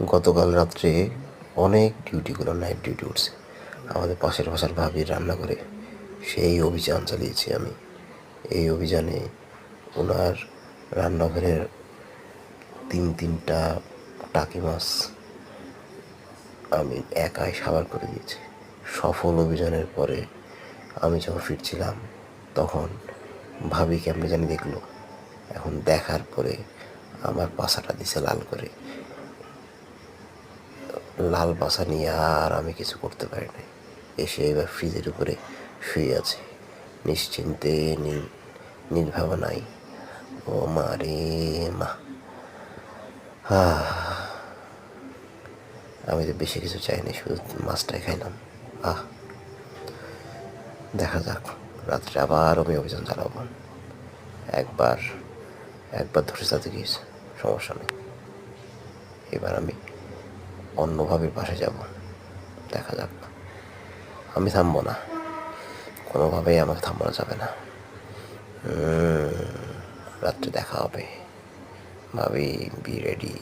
গতকাল রাত্রে অনেক ডিউটিগুলো নাইট ডিউটি উঠছে আমাদের পাশের বাসার ভাবির রান্না করে সেই অভিযান চালিয়েছি আমি। এই অভিযানে ওনার রান্নাঘরের তিনটা টাকি মাছ আমি একাই সাবার করে দিয়েছি। সফল অভিযানের পরে আমি যখন ফিরছিলাম তখন ভাবি কেমনে জানি দেখলো। এখন দেখার পরে আমার পাছাটা দিছে লাল করে। লাল পাছা নিয়ে আর আমি কিছু করতে পারি নাই। এসে এবার ফ্রিজের উপরে শুয়ে আছে নিশ্চিন্তে, নির্ভাবনায়। ও মা রে মা, আমি তো বেশি কিছু চাইনি, শুধু মাছটাই খাইলাম। দেখা যাক, রাত্রে আবার আমি অভিযান চালাবো। একবার ধরে যাতে গিয়েছে, সমস্যা নেই। এবার আমি অন্যভাবে পাশে যাব। দেখা যাক, আমি থামবো না, কোনোভাবেই আমাকে থামানো যাবে না। রাত্রে দেখা হবে ভাবি, বি রেডি।